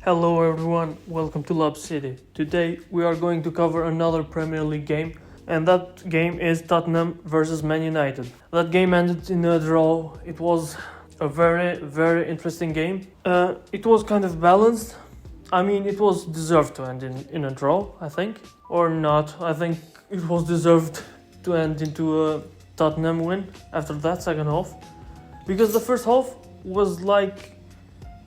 Hello everyone, welcome to Lob City. Today we are going to cover another Premier League game, and that game is Tottenham versus Man United. That game ended in a draw. It was a very interesting game. It was kind of balanced. I mean, it was deserved to end in a draw, I think. Or not. I think it was deserved to end into a Tottenham win after that second half. Because the first half was like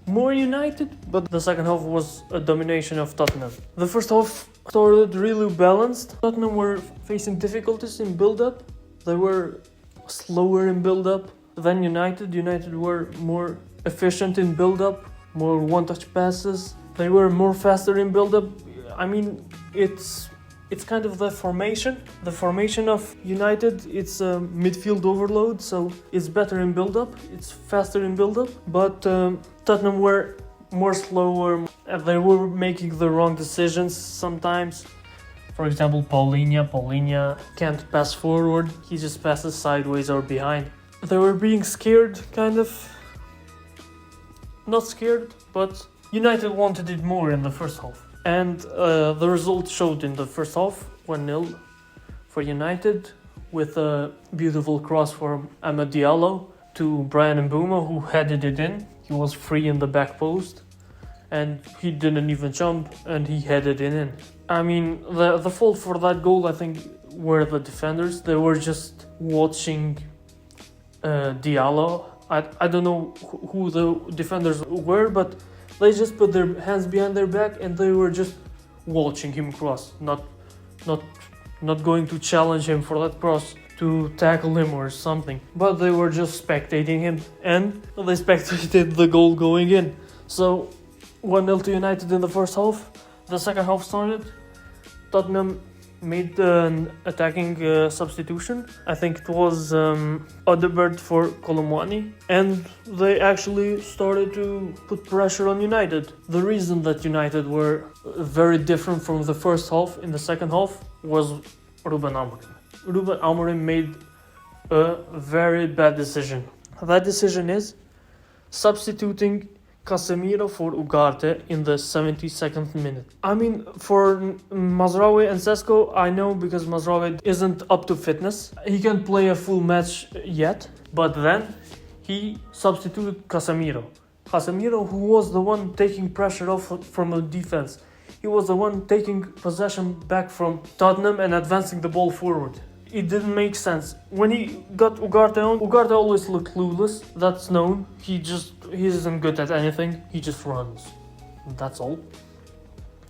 more United, but the second half was a domination of Tottenham. The first half started really balanced. Tottenham were facing difficulties in build-up. They were slower in build-up than United. United were more efficient in build-up, more one-touch passes. They were more faster in build-up. I mean, it's kind of the formation. The formation of United, it's a midfield overload, so it's better in build-up, it's faster in build-up. But Tottenham were more slower, and they were making the wrong decisions sometimes. For example, Paulinho can't pass forward, he just passes sideways or behind. They were being scared, kind of. Not scared, but United wanted it more in the first half. And the result showed in the first half, 1-0 for United, with a beautiful cross from Amad Diallo to Brian Mbeumo, who headed it in. He was free in the back post, and he didn't even jump, and he headed it in. I mean, the fault for that goal, I think, were the defenders. They were just watching Diallo. I don't know who the defenders were, but they just put their hands behind their back and they were just watching him cross, not going to challenge him for that cross, to tackle him or something. But they were just spectating him, and they spectated the goal going in. So 1-0 to United in the first half. The second half started. Tottenham made an attacking substitution. I think it was Odegaard for Colomwani, and they actually started to put pressure on United. The reason that United were very different from the first half in the second half was Ruben Amorim. Ruben Amorim made a very bad decision. That decision is substituting Casemiro for Ugarte in the 72nd minute. I mean, for Mazraoui and Sesko, I know, because Mazraoui isn't up to fitness. He can't play a full match yet, but then he substituted Casemiro. Casemiro, who was the one taking pressure off from the defense. He was the one taking possession back from Tottenham and advancing the ball forward. It didn't make sense. When he got Ugarte on, Ugarte always looked clueless. That's known. He isn't good at anything. He just runs. That's all.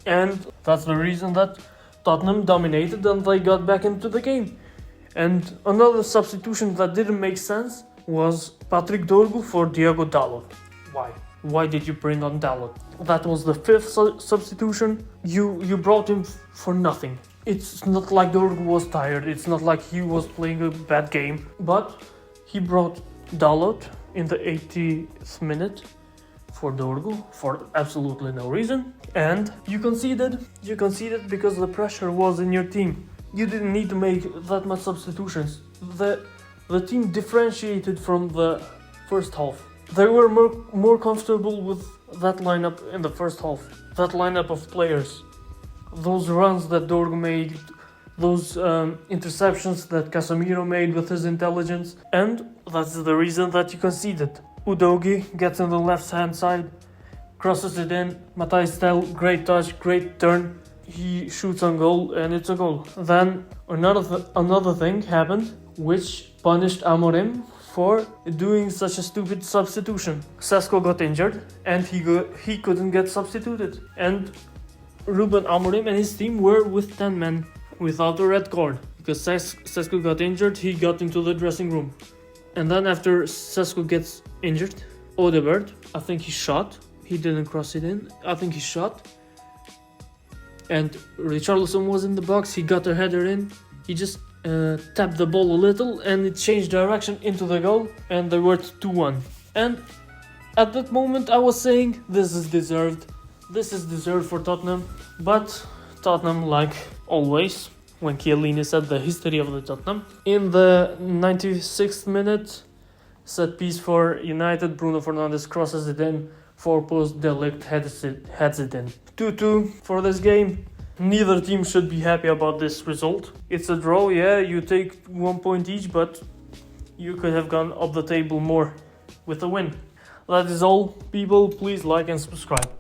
And that's the reason that Tottenham dominated and they got back into the game. And another substitution that didn't make sense was Patrick Dorgu for Diogo Dalot. Why? Why did you bring on Dalot? That was the fifth substitution. You brought him for nothing. It's not like Dorgu was tired, it's not like he was playing a bad game, but he brought Dalot in the 80th minute for Dorgu for absolutely no reason, and you conceded because the pressure was in your team. You didn't need to make that much substitutions. The team differentiated from the first half. They were more comfortable with that lineup in the first half, that lineup of players. Those runs that Dorgu made, those interceptions that Casemiro made with his intelligence, and that's the reason that you conceded. Udogie gets on the left-hand side, crosses it in, Matthijs Tel, great touch, great turn, he shoots on goal, and it's a goal. Then another thing happened, which punished Amorim for doing such a stupid substitution. Sesko got injured, and he couldn't get substituted, and Ruben Amorim and his team were with 10 men without a red card. Because Sesko got injured, he got into the dressing room. And then after Sesko gets injured, Odegaard, I think he shot. He didn't cross it in. I think he shot. And Richarlison was in the box, he got a header in. He just tapped the ball a little and it changed direction into the goal. And they were 2-1. And at that moment I was saying, this is deserved. This is deserved for Tottenham, but Tottenham, like always, when Chiellini said the history of the Tottenham. In the 96th minute, set piece for United, Bruno Fernandes crosses it in 4+ Delict heads it in. 2-2 for this game. Neither team should be happy about this result. It's a draw, yeah, you take 1 point each, but you could have gone up the table more with a win. That is all, people. Please like and subscribe.